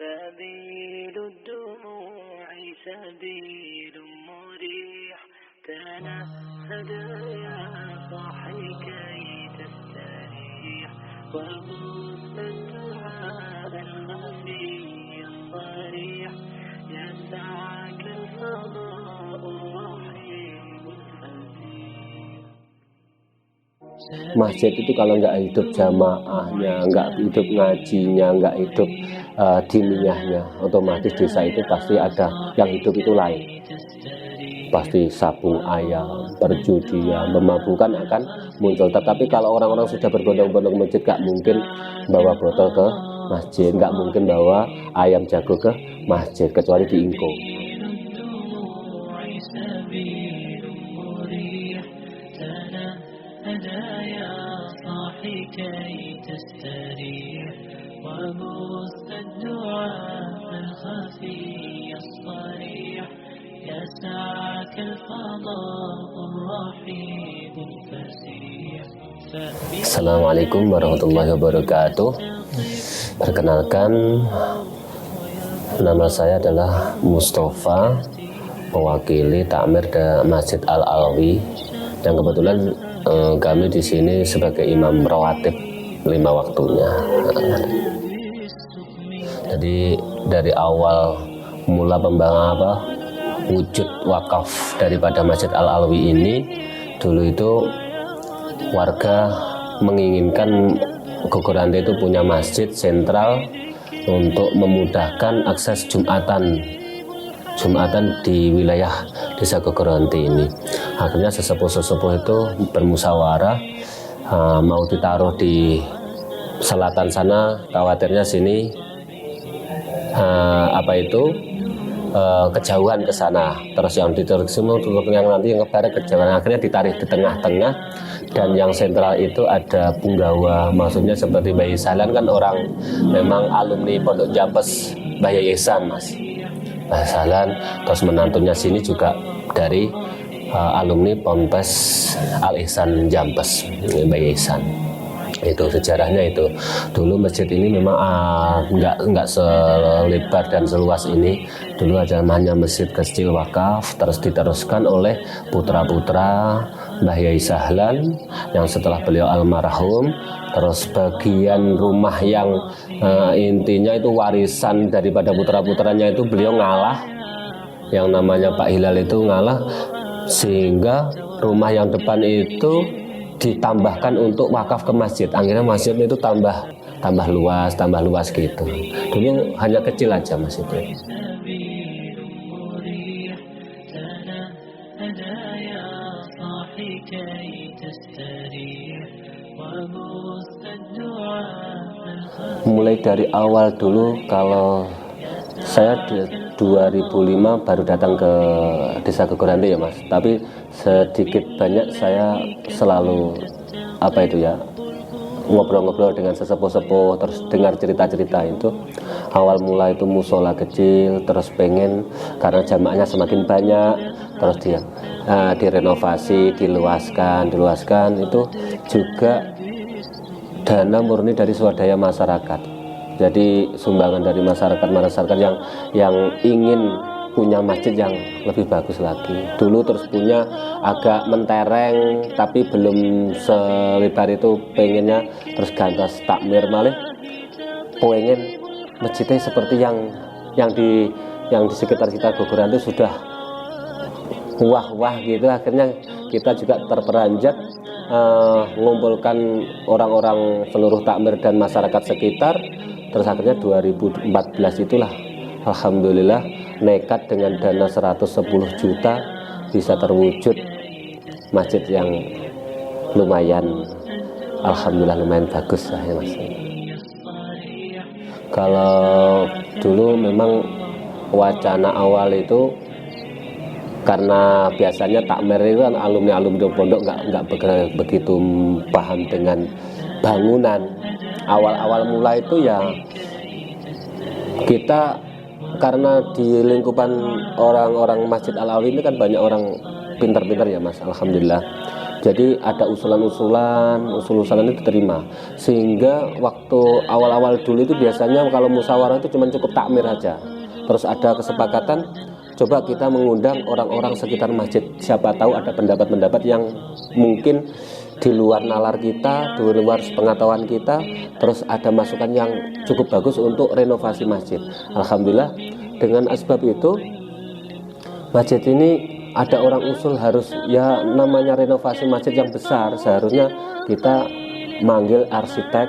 سبيل الدموع سبيل مريح تنهد يا صاحي كي تستريح وبث الدعاء الخفي الصريح يسعك الفضاء الرحيم الفسيح. Masjid itu kalau nggak hidup jamaahnya, nggak hidup ngajinya, nggak hidup diniyahnya, otomatis desa itu pasti ada yang hidup itu lain. Pasti sabung ayam, perjudian, pemabukan akan muncul. Tetapi kalau orang-orang sudah berbondong-bondong ke masjid, nggak mungkin bawa botol ke masjid, nggak mungkin bawa ayam jago ke masjid, kecuali di Ingko. Assalamualaikum warahmatullahi wabarakatuh. Perkenalkan, nama saya adalah Mustafa, mewakili takmir Masjid Al-Alwi, yang kebetulan kami di sini sebagai imam rawatib 5 waktunya. Jadi dari awal mula pembangunan wujud wakaf daripada Masjid Al-Alwi ini, dulu itu warga menginginkan Gogorante itu punya masjid sentral untuk memudahkan akses Jumatan di wilayah desa Gogorante ini. Akhirnya sesepuh-sesepuh itu bermusyawarah, mau ditaruh di selatan sana, khawatirnya sini kejauhan ke sana, terus yang ditarik semua untuk yang nanti yang ke barat kejauhan. Akhirnya ditarik di tengah-tengah, dan yang sentral itu ada punggawa, maksudnya seperti Mbah Ihsan kan orang memang alumni Pondok Jampes Mbah Ihsan, Mas. Mbah Ihsan, terus menantunya sini juga dari alumni Ponpes Al Ihsan Jampes Mbah Ihsan. Itu sejarahnya itu. Dulu masjid ini memang nggak selebar dan seluas ini. Dulu hanya masjid kecil wakaf, terus diteruskan oleh putra-putra Mbah Yai Sahlan yang setelah beliau almarhum. Terus bagian rumah yang intinya itu warisan daripada putra-putranya itu beliau ngalah, yang namanya Pak Hilal itu ngalah, sehingga rumah yang depan itu ditambahkan untuk wakaf ke masjid. Akhirnya masjid itu tambah luas gitu. Dulu hanya kecil aja masjid itu. Mulai dari awal dulu, kalau saya 2005 baru datang ke desa Gogorante ya Mas, tapi sedikit banyak saya selalu ngobrol-ngobrol dengan sesepuh-sepuh, terus dengar cerita-cerita itu. Awal mula itu musola kecil, terus pengen karena jamaahnya semakin banyak, terus dia direnovasi, diluaskan itu juga dana murni dari swadaya masyarakat. Jadi sumbangan dari masyarakat yang ingin punya masjid yang lebih bagus lagi. Dulu terus punya agak mentereng, tapi belum selebar itu, pengennya terus gantos takmir malih, pengen masjidnya seperti yang di sekitar kita Gogorante sudah wah gitu. Akhirnya kita juga terperanjat mengumpulkan orang-orang seluruh takmir dan masyarakat sekitar. Terus akhirnya 2014 itulah alhamdulillah nekat dengan dana 110 juta bisa terwujud masjid yang lumayan, alhamdulillah lumayan bagus lah ya Mas. Kalau dulu memang wacana awal itu karena biasanya takmir itu kan alumni pondok nggak begitu paham dengan bangunan. Awal mula itu ya kita, karena di lingkupan orang-orang Masjid Al-Alwi ini kan banyak orang pintar-pintar ya Mas, alhamdulillah. Jadi ada usul-usulan itu diterima. Sehingga waktu awal-awal dulu itu biasanya kalau musyawarah itu cuma cukup takmir aja. Terus ada kesepakatan, coba kita mengundang orang-orang sekitar masjid. Siapa tahu ada pendapat-pendapat yang mungkin di luar nalar kita, di luar pengetahuan kita, terus ada masukan yang cukup bagus untuk renovasi masjid. Alhamdulillah dengan asbab itu masjid ini ada orang usul harus, ya namanya renovasi masjid yang besar, seharusnya kita manggil arsitek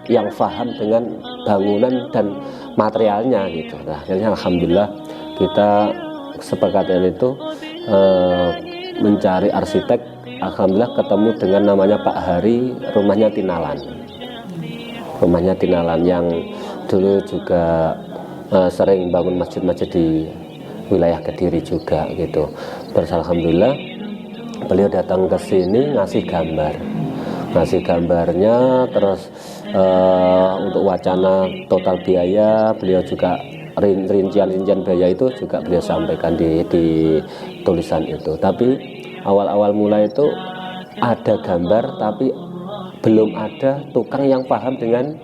yang paham dengan bangunan dan materialnya gitu. Nah, akhirnya alhamdulillah kita kesepakatan itu mencari arsitek. Alhamdulillah ketemu dengan namanya Pak Hari, rumahnya Tinalan yang dulu juga sering bangun masjid-masjid di wilayah Kediri juga gitu. Terus alhamdulillah beliau datang ke sini ngasih gambarnya, terus untuk wacana total biaya beliau juga rincian biaya itu juga beliau sampaikan di tulisan itu. Tapi awal-awal mulai itu ada gambar tapi belum ada tukang yang paham dengan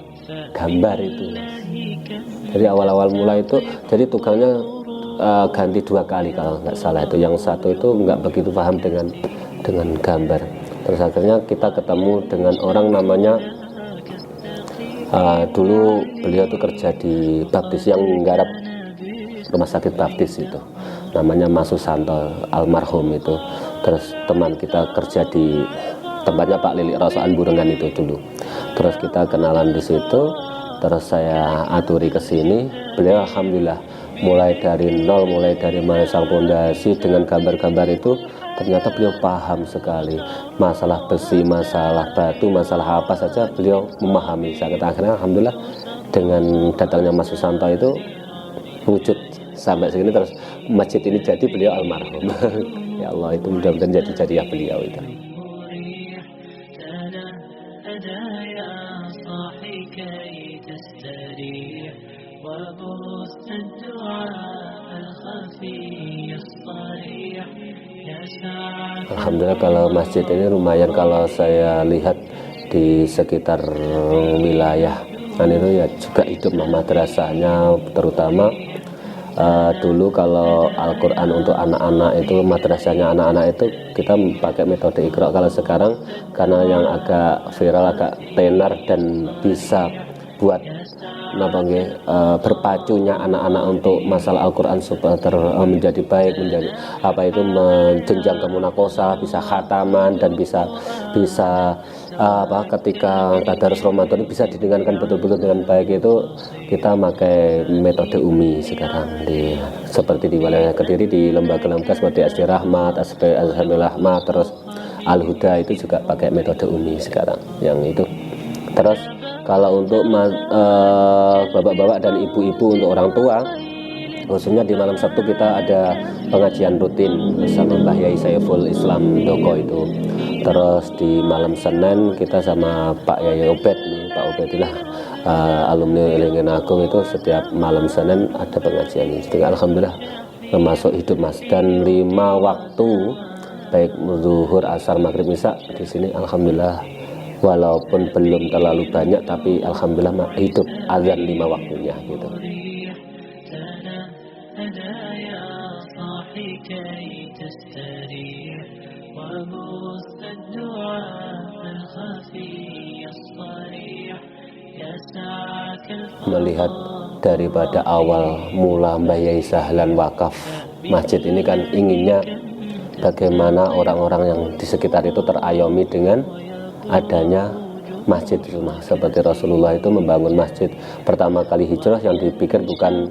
gambar itu. Jadi awal-awal mulai itu jadi tukangnya ganti 2 kali kalau nggak salah itu. Yang satu itu nggak begitu paham dengan gambar. Terus akhirnya kita ketemu dengan orang namanya dulu beliau tuh kerja di Baptis yang nggarap rumah sakit Baptis itu, namanya Mas Susanto almarhum itu. Terus teman kita kerja di tempatnya Pak Lilik Rasaan Burengan itu dulu. Terus kita kenalan di situ, terus saya aturi ke sini. Beliau alhamdulillah mulai dari nol, mulai dari merancang fondasi dengan gambar-gambar itu, ternyata beliau paham sekali masalah besi, masalah batu, masalah apa saja beliau memahami. Akhirnya alhamdulillah dengan datangnya Mas Susanto itu wujud sampai segini. Terus masjid ini jadi beliau almarhum. Ya Allah, itu mudah-mudahan jadi jariah beliau itu. Alhamdulillah kalau masjid ini lumayan, kalau saya lihat di sekitar wilayah itu ya juga hidup madrasahnya, terutama dulu kalau Al-Quran untuk anak-anak itu madrasahnya anak-anak itu kita pakai metode Iqra. Kalau sekarang karena yang agak viral, agak tenar dan bisa buat berpacunya anak-anak untuk masalah Al-Quran supaya menjadi baik, menjadi menjenjang ke munakosa, bisa khataman dan bisa ketika tadarus Ramadan bisa didengarkan betul-betul dengan baik. Itu kita pakai metode Umi sekarang seperti di wilayah Kediri, di lembaga-lembaga seperti SD Rahmat, Azhamil Rahmat, terus Al-Huda itu juga pakai metode Umi sekarang yang itu. Terus kalau untuk bapak-bapak dan ibu-ibu, untuk orang tua khususnya di malam Sabtu kita ada pengajian rutin bersama Mbah Yai Saiful Islam Doko itu. Terus di malam Senin kita sama Pak Yai Obed nih, Pak Obedillah alumni Ilingin Agung itu setiap malam Senin ada pengajian ini. Jadi alhamdulillah termasuk hidup Mas, dan 5 waktu baik zuhur, asar, maghrib, isya di sini alhamdulillah walaupun belum terlalu banyak tapi alhamdulillah hidup azan 5 waktunya gitu. Melihat daripada awal mula Mbah Yai Sahlan wakaf masjid ini kan inginnya bagaimana orang-orang yang di sekitar itu terayomi dengan adanya masjid itu. Seperti Rasulullah itu membangun masjid pertama kali hijrah, yang dipikir bukan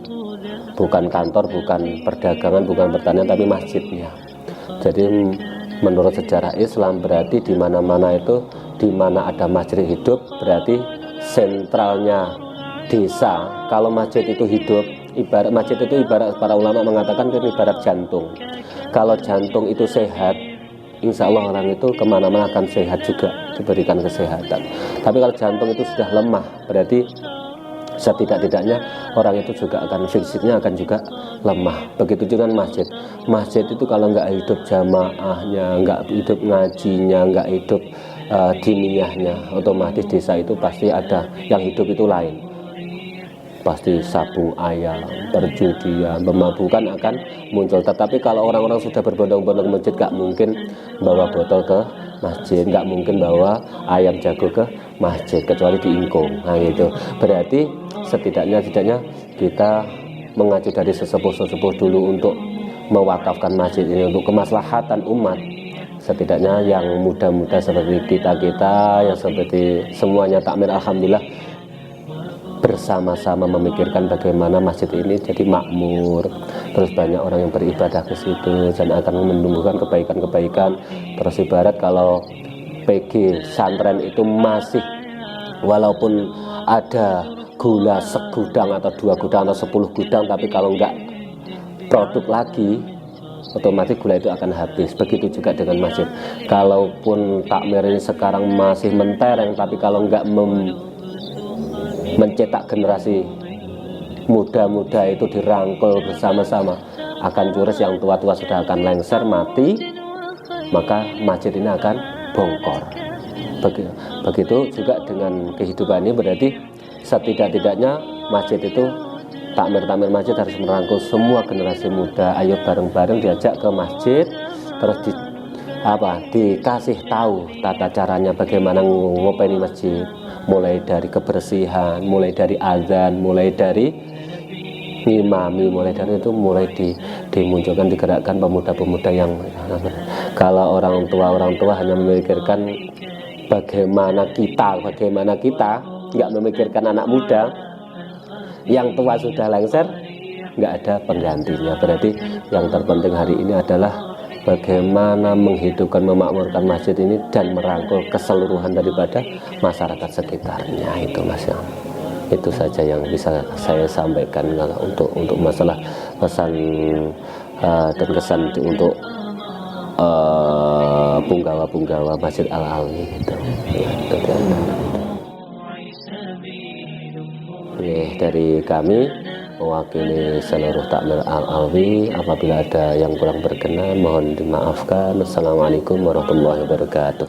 kantor, bukan perdagangan, bukan pertanian, tapi masjidnya. Jadi menurut sejarah Islam berarti di mana-mana itu, di mana ada masjid hidup berarti sentralnya desa. Kalau masjid itu hidup, masjid itu ibarat, para ulama mengatakan itu ibarat jantung. Kalau jantung itu sehat, insya Allah orang itu kemana-mana akan sehat juga, diberikan kesehatan. Tapi kalau jantung itu sudah lemah, berarti Setidak-tidaknya orang itu juga akan fisiknya akan juga lemah. Begitu juga masjid. Masjid itu kalau nggak hidup jamaahnya, nggak hidup ngajinya, nggak hidup diniyahnya, otomatis desa itu pasti ada yang hidup itu lain. Pasti sabung ayam, perjudian, pemabukan akan muncul. Tetapi kalau orang-orang sudah berbondong-bondong ke masjid, nggak mungkin bawa botol ke masjid, nggak mungkin bawa ayam jago ke masjid kecuali diingkung. Nah itu berarti setidaknya kita mengacu dari sesepuh-sesepuh dulu untuk mewakafkan masjid ini untuk kemaslahatan umat. Setidaknya yang muda-muda seperti kita yang seperti semuanya takmir, alhamdulillah bersama-sama memikirkan bagaimana masjid ini jadi makmur, terus banyak orang yang beribadah ke situ dan akan menumbuhkan kebaikan-kebaikan. Terus ibarat kalau PG santren itu masih walaupun ada gula segudang atau 2 gudang atau 10 gudang, tapi kalau enggak produk lagi otomatis gula itu akan habis. Begitu juga dengan masjid. Kalaupun takmir ini sekarang masih mentereng, tapi kalau enggak mencetak generasi muda-muda itu dirangkul bersama-sama, akan cures. Yang tua-tua sudah akan lengser mati, maka masjid ini akan bongkor. Begitu juga dengan kehidupan ini. Berarti setidak-tidaknya masjid itu, takmir masjid harus merangkul semua generasi muda. Ayo bareng-bareng diajak ke masjid, terus dikasih tahu tata caranya bagaimana ngopeni masjid, mulai dari kebersihan, mulai dari azan, mulai dari ngimami, mulai dari dimunculkan, digerakkan pemuda-pemuda yang kalau orang tua hanya memikirkan bagaimana kita, nggak memikirkan anak muda, yang tua sudah lengser, nggak ada penggantinya. Berarti yang terpenting hari ini adalah bagaimana menghidupkan, memakmurkan masjid ini dan merangkul keseluruhan daripada masyarakat sekitarnya. Itu Mas, itu saja yang bisa saya sampaikan untuk masalah pesan dan kesan untuk punggawa Masjid Al-Alwi itu. Dari kami mewakili seluruh takmir Al-Alwi, apabila ada yang kurang berkenan mohon dimaafkan. Assalamualaikum warahmatullahi wabarakatuh.